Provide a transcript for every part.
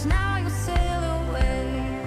now you sail away.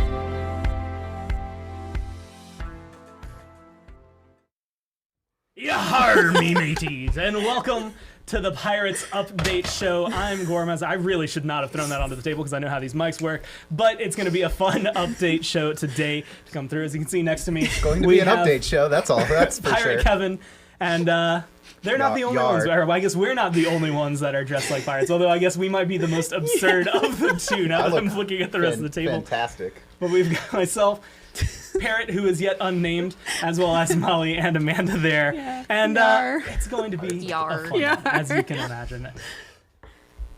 Yar, me mateys, and welcome to the Pirates Update Show. I'm Gormaz. I really should not have thrown that onto the table because I know how these mics work, but it's going to be a fun update show today to come through. As you can see next to me, It's going to be an update show, that's all. That's for Pirate sure. Kevin, and they're not the only ones. Or I guess we're not the only ones that are dressed like pirates, although I guess we might be the most absurd of the two now that I'm looking at the rest of the table. Fantastic. But we've got myself, Parrot, who is yet unnamed, as well as Molly and Amanda there. Yeah. And it's going to be a fun one, as you can imagine.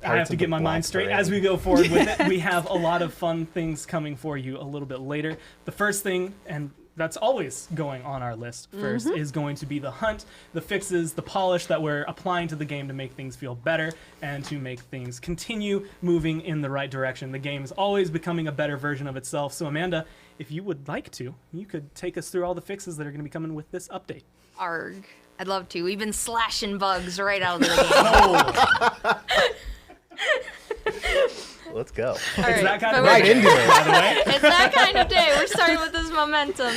I have to get my mind straight as we go forward with it. We have a lot of fun things coming for you a little bit later. The first thing, and that's always going on our list first, is going to be the hunt, the fixes, the polish that we're applying to the game to make things feel better and to make things continue moving in the right direction. The game is always becoming a better version of itself. So Amanda, if you would like to, you could take us through all the fixes that are going to be coming with this update. Arg. I'd love to. We've been slashing bugs right out of the game. Let's go. It's that kind of Right day, into it. by the way. It's that kind of day. We're starting with this momentum.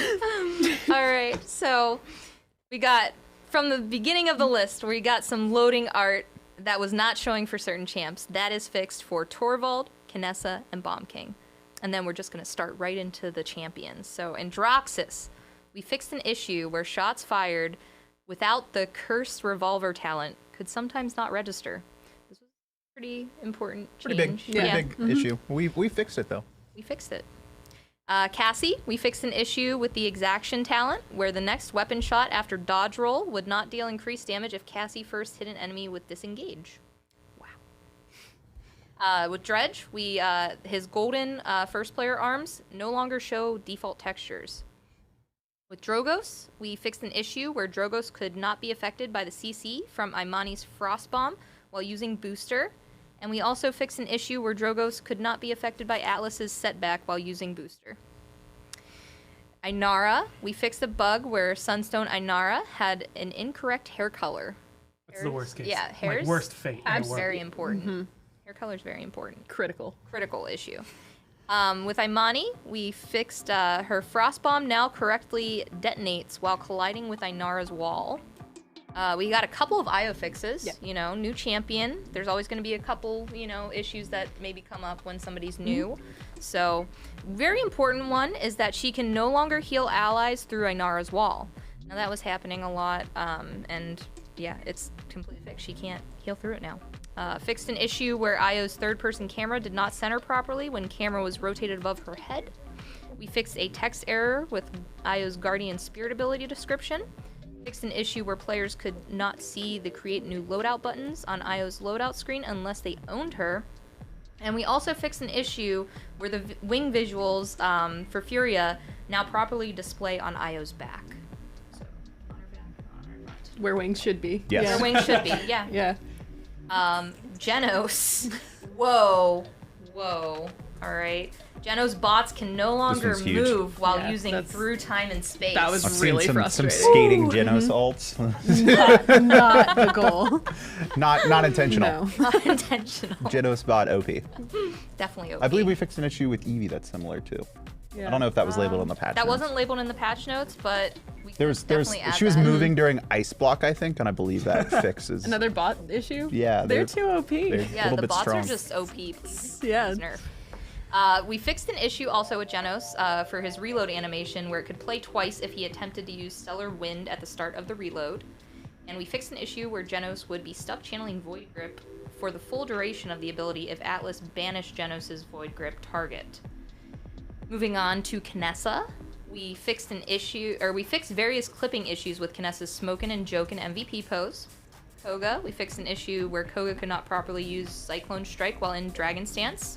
All right, so we got, from the beginning of the list, we got some loading art that was not showing for certain champs. That is fixed for Torvald, Kinessa, and Bomb King. And then we're just going to start right into the champions. So in Droxus, we fixed an issue where shots fired without the cursed revolver talent could sometimes not register. This was a pretty important change. Pretty big issue. We fixed it, though. We fixed it. Cassie, we fixed an issue with the exaction talent, where the next weapon shot after dodge roll would not deal increased damage if Cassie first hit an enemy with disengage. Wow. With Dredge, his golden first player arms no longer show default textures. With Drogos, we fixed an issue where Drogos could not be affected by the CC from Imani's Frost Bomb while using Booster. And we also fixed an issue where Drogos could not be affected by Atlas's setback while using Booster. Ainara, we fixed a bug where Sunstone Ainara had an incorrect hair color. That's the worst case. Yeah, hairs. Like worst fate. in the That's world. very important. Hair color is very important. Critical. Critical issue. With Imani, we fixed her Frost Bomb now correctly detonates while colliding with Ainara's wall. We got a couple of IO fixes, new champion. There's always going to be a couple, issues that maybe come up when somebody's new. So, very important one is that she can no longer heal allies through Ainara's wall. Now that was happening a lot, and yeah, it's completely fixed. She can't heal through it now. Fixed an issue where IO's third-person camera did not center properly when camera was rotated above her head. We fixed a text error with IO's Guardian Spirit ability description. Fixed an issue where players could not see the create new loadout buttons on IO's loadout screen unless they owned her. And we also fixed an issue where the wing visuals for Furia now properly display on IO's back. So, on her back, on her front. Where wings should be. Yes. Where wings should be, yeah. Yeah. Genos. Whoa. All right. Genos bots can no longer one's huge. move while Yeah, using that's- through time and space. That was I've really seen some frustrating. skating Genos ults. Not the goal. not intentional. No. not intentional. Genos bot OP. Definitely OP. I believe we fixed an issue with Eevee that's similar too. I don't know if that was labeled on the patch That notes. wasn't labeled in the patch notes, but we There was definitely add she was that. moving during ice block, I think, and I believe that fixes. Another bot issue? Yeah, They're too OP. they're- Yeah, little the bit bots strong. are just OP. Please. Yeah. Nerf. We fixed an issue also with Genos for his reload animation where it could play twice if he attempted to use Stellar Wind at the start of the reload. And we fixed an issue where Genos would be stuck channeling Void Grip for the full duration of the ability if Atlas banished Genos' Void Grip target. Moving on to Kinessa, we fixed various clipping issues with Kinessa's Smokin' and Jokin' MVP pose. Koga, we fixed an issue where Koga could not properly use Cyclone Strike while in Dragon Stance.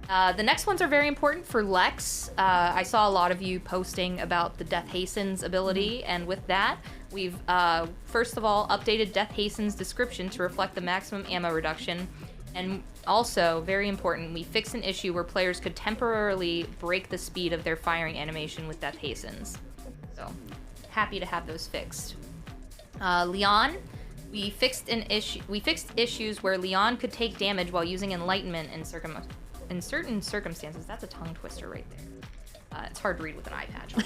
The next ones are very important for Lex. I saw a lot of you posting about the Death Hastens ability, and with that, we've first of all updated Death Hastens' description to reflect the maximum ammo reduction, and also, very important, we fixed an issue where players could temporarily break the speed of their firing animation with Death Hastens. So, happy to have those fixed. Leon, we fixed issues where Leon could take damage while using Enlightenment in in certain circumstances, that's a tongue twister right there. It's hard to read with an eye patch on.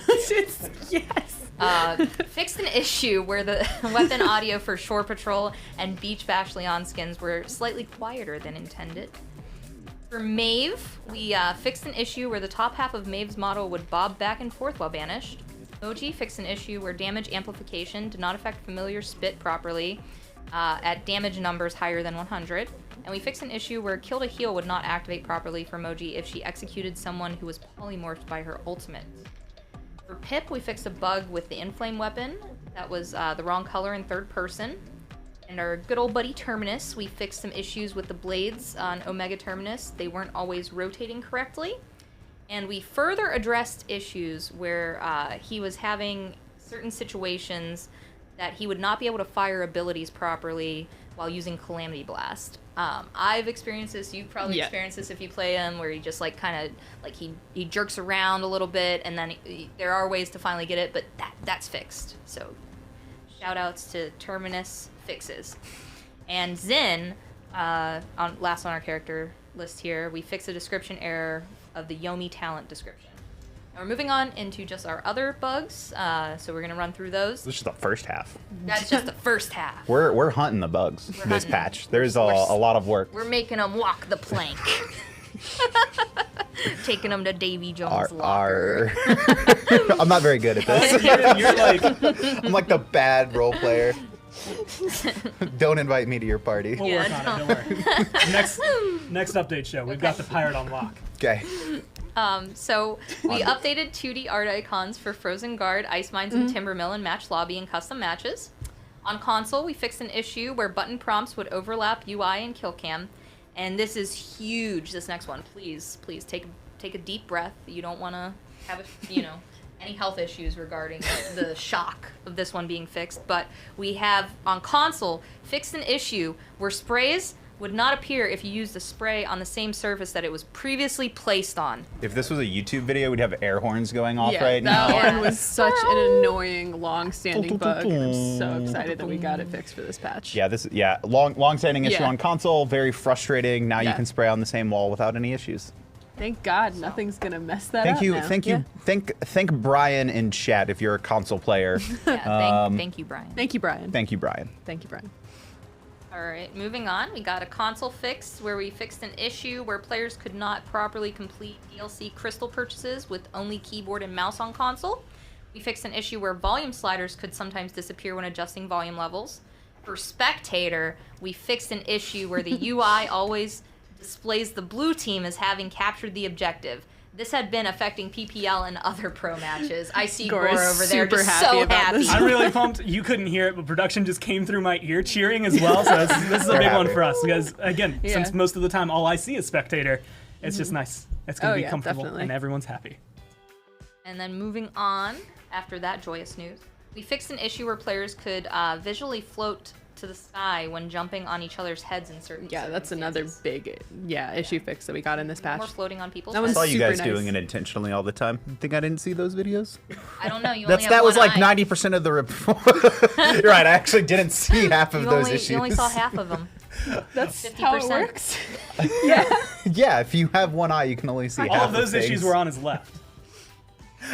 Yes. Fixed an issue where the weapon audio for Shore Patrol and Beach Bash Leon skins were slightly quieter than intended. For Maeve, we fixed an issue where the top half of Maeve's model would bob back and forth while banished. Moji fixed an issue where damage amplification did not affect familiar spit properly at damage numbers higher than 100. And we fixed an issue where Kill to Heal would not activate properly for Moji if she executed someone who was polymorphed by her ultimate. For Pip, we fixed a bug with the Inflame weapon that was the wrong color in third person. And our good old buddy Terminus, we fixed some issues with the blades on Omega Terminus. They weren't always rotating correctly. And we further addressed issues where he was having certain situations that he would not be able to fire abilities properly while using Calamity Blast. I've experienced this, you've probably experienced this if you play him, where he just like kind of like he jerks around a little bit, and then there are ways to finally get it, but that's fixed. So shout outs to Terminus fixes. And Zin, last on our character list here, we fixed a description error of the Yomi talent description. Now we're moving on into just our other bugs, so we're going to run through those. This is the first half. That's just the first half. We're hunting the bugs this hunting. patch. There's a lot of work. We're making them walk the plank. Taking them to Davy Jones' locker. I'm not very good at this. You're like, I'm like the bad role player. Don't invite me to your party. we'll work on it, don't worry. Next update show, we've got the pirate on lock. Okay. So we updated 2D art icons for Frozen Guard, Ice Mines, and Timbermill in match lobby and custom matches. On console, we fixed an issue where button prompts would overlap UI and kill cam. And this is huge, this next one. Please take a deep breath. You don't want to have, any health issues regarding the shock of this one being fixed. But we have, on console, fixed an issue where sprays would not appear if you used the spray on the same surface that it was previously placed on. If this was a YouTube video, we'd have air horns going off Yeah, right that now. one was such an annoying, long-standing bug. And I'm so excited that we got it fixed for this patch. Yeah, long-standing issue Yeah. on console. Very frustrating. Now you Yeah. can spray on the same wall without any issues. Thank God, nothing's gonna mess that Thank up you, now. thank you, thank Brian in chat if you're a console player. Yeah, thank you, Brian. Thank you, Brian. Thank you, Brian. Thank you, Brian. All right, moving on. We got a console fix where we fixed an issue where players could not properly complete DLC crystal purchases with only keyboard and mouse on console. We fixed an issue where volume sliders could sometimes disappear when adjusting volume levels. For Spectator, we fixed an issue where the UI always displays the blue team as having captured the objective. This had been affecting PPL and other pro matches. I see Gore Gore is over there super just happy so about happy. this. I'm really pumped. You couldn't hear it, but production just came through my ear cheering as well. So this is a They're big one happy. for us because, again, Yeah. since most of the time all I see is Spectator, it's just nice. It's going to be comfortable definitely. and everyone's happy. And then moving on, after that joyous news, we fixed an issue where players could visually float to the sky when jumping on each other's heads in certain Yeah, that's another circumstances. big issue fix that we got in this patch. More floating on people's That I one's saw heads. you super guys nice. doing it intentionally all the time. Think I didn't see those videos? I don't know. You only have That was one like eye. 90% of the report. You're right. I actually didn't see half of those issues. You only saw half of them. That's 50%. how it works. Yeah, if you have one eye, you can only see half All of those issues things. were on his left.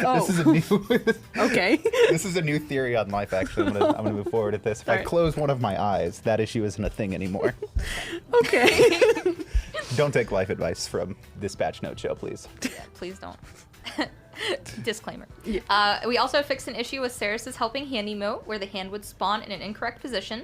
Oh, This is a new. okay. This is a new theory on life. Actually, I'm gonna move forward with this. If I Alright. close one of my eyes, that issue isn't a thing anymore. Okay. Don't take life advice from this patch note show, please. Please don't. Disclaimer. Yeah. We also fixed an issue with Ceres' helping hand emote where the hand would spawn in an incorrect position.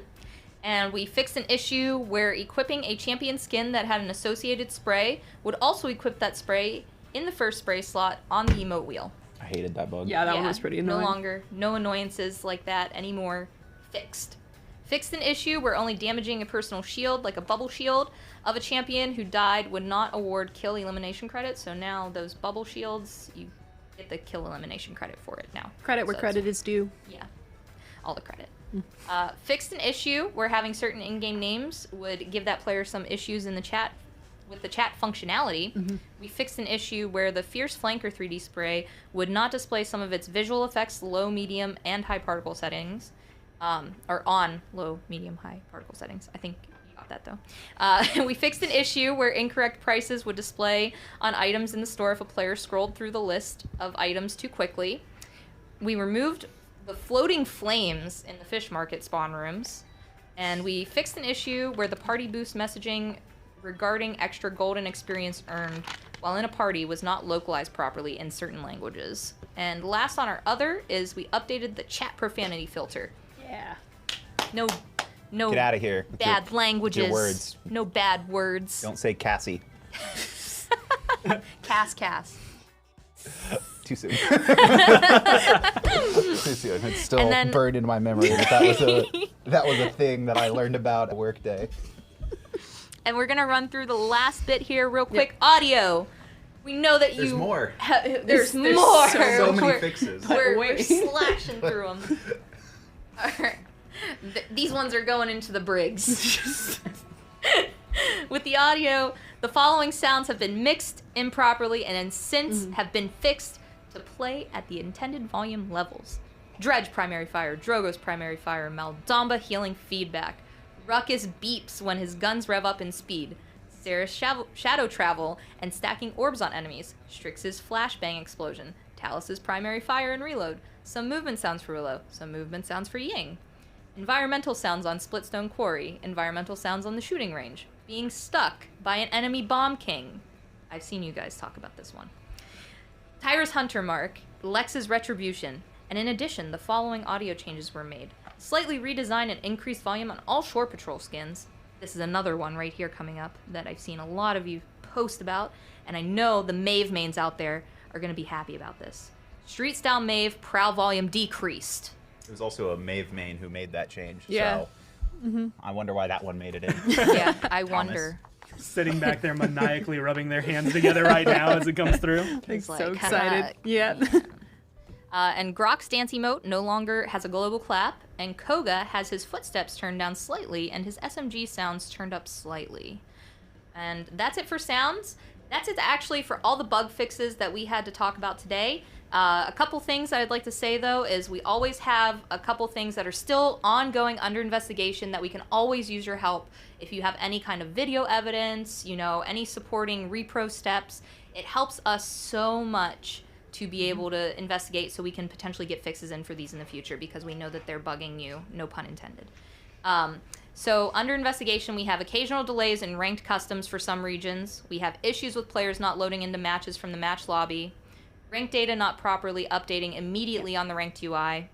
And we fixed an issue where equipping a champion skin that had an associated spray would also equip that spray in the first spray slot on the emote wheel. I hated that bug. Yeah, that one was pretty annoying. No longer, no annoyances like that anymore. Fixed. Fixed an issue where only damaging a personal shield, like a bubble shield, of a champion who died would not award kill elimination credit. So now those bubble shields, you get the kill elimination credit for it now. Credit where So credit is due. yeah, all the credit. Fixed an issue where having certain in-game names would give that player some issues in the chat with the chat functionality. We fixed an issue where the Fierce Flanker 3D spray would not display some of its visual effects low, medium, and high particle settings, or on low, medium, high particle settings. I think Stop that, though. We fixed an issue where incorrect prices would display on items in the store if a player scrolled through the list of items too quickly. We removed the floating flames in the fish market spawn rooms. And we fixed an issue where the party boost messaging regarding extra golden experience earned while in a party was not localized properly in certain languages. And last on our other is we updated the chat profanity filter. Yeah. No Get out of here. bad languages. Your words. No bad words. Don't say Cassie. Cass. Too soon. Too soon. It's still And then- burned in my memory. That was a thing that I learned about at Workday. And we're gonna run through the last bit here real quick. Audio. We know that There's you. more. There's There's more. So many We're- fixes. We're Wait. slashing through them. All right. These ones are going into the Briggs. With the audio, the following sounds have been mixed improperly and then since have been fixed to play at the intended volume levels. Dredge primary fire, Drogo's primary fire, Maldamba healing feedback, Ruckus beeps when his guns rev up in speed, Sarah's shadow travel and stacking orbs on enemies, Strix's flashbang explosion, Talus's primary fire and reload, some movement sounds for Willow, some movement sounds for Ying, environmental sounds on Splitstone Quarry, environmental sounds on the shooting range, being stuck by an enemy bomb king. I've seen you guys talk about this one. Tyra's Hunter Mark, Lex's Retribution, and in addition, the following audio changes were made. Slightly redesigned and increased volume on all Shore Patrol skins. This is another one right here coming up that I've seen a lot of you post about, and I know the Maeve mains out there are going to be happy about this. Street Style Maeve, Prowl volume decreased. There was also a Maeve main who made that change. Yeah. So I wonder why that one made it in. Yeah, I wonder. Sitting back there maniacally rubbing their hands together right now as it comes through. I'm It's so like, excited. Yeah. And Grok's dance emote no longer has a global clap, and Koga has his footsteps turned down slightly and his SMG sounds turned up slightly. And that's it for sounds. That's it actually for all the bug fixes that we had to talk about today. A couple things I'd like to say though is we always have a couple things that are still ongoing under investigation that we can always use your help. If you have any kind of video evidence, you know, any supporting repro steps, it helps us so much to be able to investigate so we can potentially get fixes in for these in the future because we know that they're bugging you, no pun intended. So under investigation, we have occasional delays in ranked customs for some regions. We have issues with players not loading into matches from the match lobby. Ranked data not properly updating immediately on the ranked UI.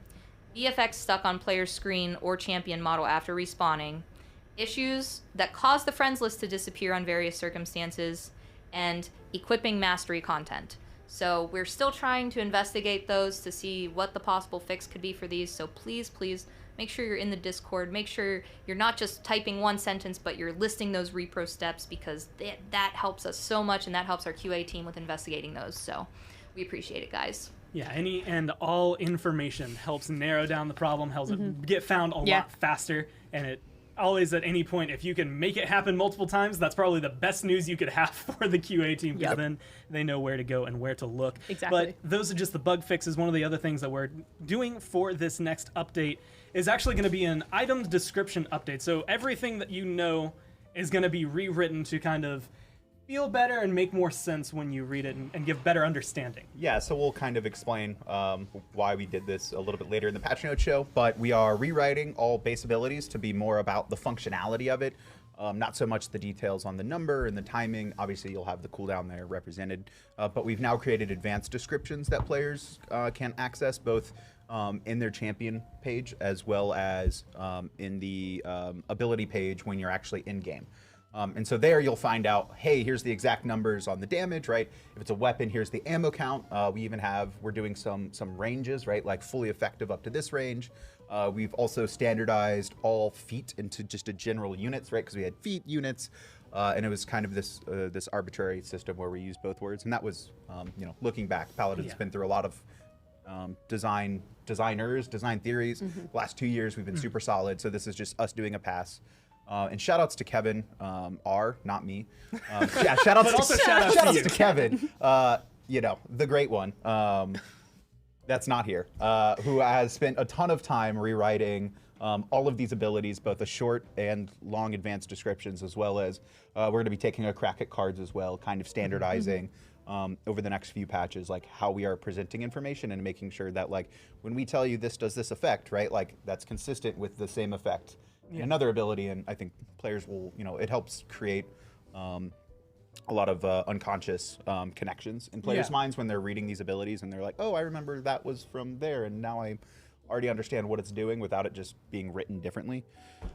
VFX stuck on player's screen or champion model after respawning. Issues that cause the friends list to disappear on various circumstances. And equipping mastery content. So we're still trying to investigate those to see what the possible fix could be for these. So please, please make sure you're in the Discord. Make sure you're not just typing one sentence, but you're listing those repro steps because that helps us so much and that helps our QA team with investigating those. So we appreciate it, guys. Yeah, any and all information helps narrow down the problem, helps it get found a lot faster, and it always at any point, if you can make it happen multiple times, that's probably the best news you could have for the QA team because then they know where to go and where to look. Exactly. But those are just the bug fixes. One of the other things that we're doing for this next update is actually going to be an item description update. So everything that you know is going to be rewritten to kind of feel better and make more sense when you read it and give better understanding. Yeah, so we'll kind of explain why we did this a little bit later in the patch note show, but we are rewriting all base abilities to be more about the functionality of it, not so much the details on the number and the timing. Obviously, you'll have the cooldown there represented, but we've now created advanced descriptions that players can access both in their champion page as well as in the ability page when you're actually in-game. And so there you'll find out, hey, here's the exact numbers on the damage, right? If it's a weapon, here's the ammo count. We're doing some ranges, right? Like fully effective up to this range. We've also standardized all feet into just a general units, right? Because we had feet units, and it was kind of this arbitrary system where we used both words. And that was, looking back, Paladin's been through a lot of design theories. The last 2 years we've been super solid. So this is just us doing a pass. And shout outs to Kevin, not me. Shout outs to Kevin, the great one, that's not here, who has spent a ton of time rewriting all of these abilities, both the short and long advanced descriptions, as well as we're going to be taking a crack at cards as well, kind of standardizing over the next few patches, like how we are presenting information and making sure that like when we tell you this does this effect, right, like that's consistent with the same effect in another ability. And I think players will, it helps create a lot of unconscious connections in players' minds when they're reading these abilities and they're like, oh, I remember that was from there, and now I already understand what it's doing without it just being written differently.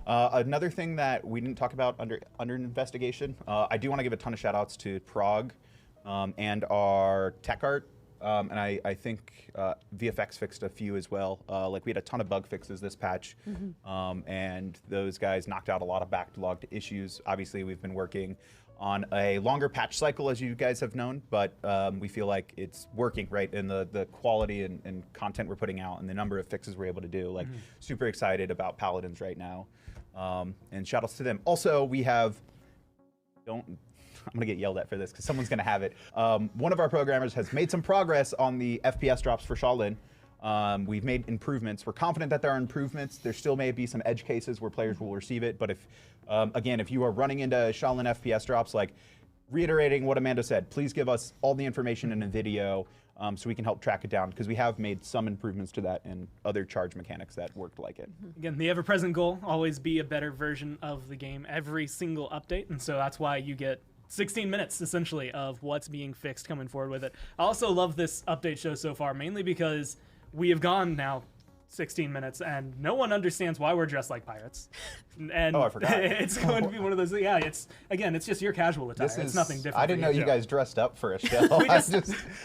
Another thing that we didn't talk about under investigation, I do want to give a ton of shout outs to Prague and our tech art. And I think VFX fixed a few as well. Like we had a ton of bug fixes this patch, and those guys knocked out a lot of backlogged issues. Obviously, we've been working on a longer patch cycle, as you guys have known, but we feel like it's working, right? And the quality and content we're putting out and the number of fixes we're able to do, like super excited about Paladins right now. And shout outs to them. Also, we have, I'm gonna get yelled at for this because someone's gonna have it. One of our programmers has made some progress on the FPS drops for Shaolin. We've made improvements. We're confident that there are improvements. There still may be some edge cases where players will receive it, but if, again, if you are running into Shaolin FPS drops, like reiterating what Amanda said, please give us all the information in a video so we can help track it down, because we have made some improvements to that and other charge mechanics that worked like it. Again, the ever-present goal, always be a better version of the game every single update, and so that's why you get 16 minutes, essentially, of what's being fixed coming forward with it. I also love this update show so far, mainly because we have gone now 16 minutes, and no one understands why we're dressed like pirates. And I forgot. It's going to be one of those, it's just your casual attire. It's nothing different. I didn't know you guys dressed up for a show.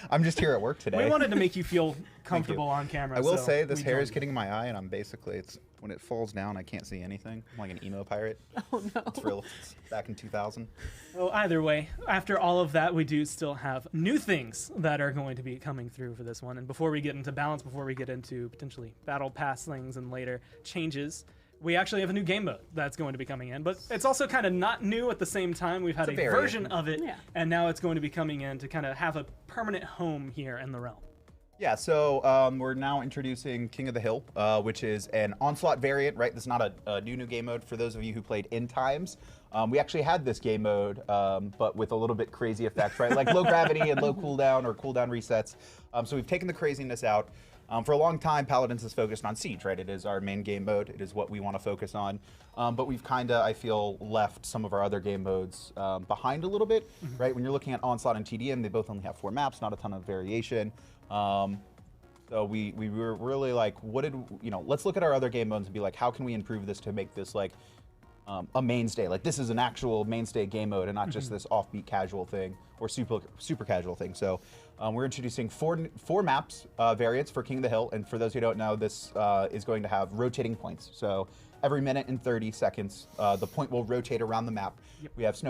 I'm just here at work today. We wanted to make you feel comfortable on camera. I will say this hair is getting my eye, and I'm basically, when it falls down, I can't see anything. I'm like an emo pirate. Oh no. It's real. It's back in 2000. Well, either way, after all of that, we do still have new things that are going to be coming through for this one. And before we get into balance, before we get into potentially battle pass things and later changes, we actually have a new game mode that's going to be coming in. But it's also kind of not new at the same time. We've had a version of it, and now it's going to be coming in to kind of have a permanent home here in the realm. Yeah, so we're now introducing King of the Hill, which is an Onslaught variant, right? This is not a new game mode for those of you who played End Times. We actually had this game mode, but with a little bit crazy effects, right? Like low gravity and low cooldown or cooldown resets. So we've taken the craziness out. For a long time, Paladins is focused on Siege, right? It is our main game mode. It is what we want to focus on. But we've kind of, I feel, left some of our other game modes behind a little bit, right? When you're looking at Onslaught and TDM, they both only have 4 maps, not a ton of variation. So we were really like, let's look at our other game modes and be like, how can we improve this to make this like a mainstay? Like this is an actual mainstay game mode and not just this offbeat casual thing or super casual thing. So we're introducing four maps variants for King of the Hill. And for those who don't know, this is going to have rotating points. So every minute and 30 seconds, the point will rotate around the map. We have snow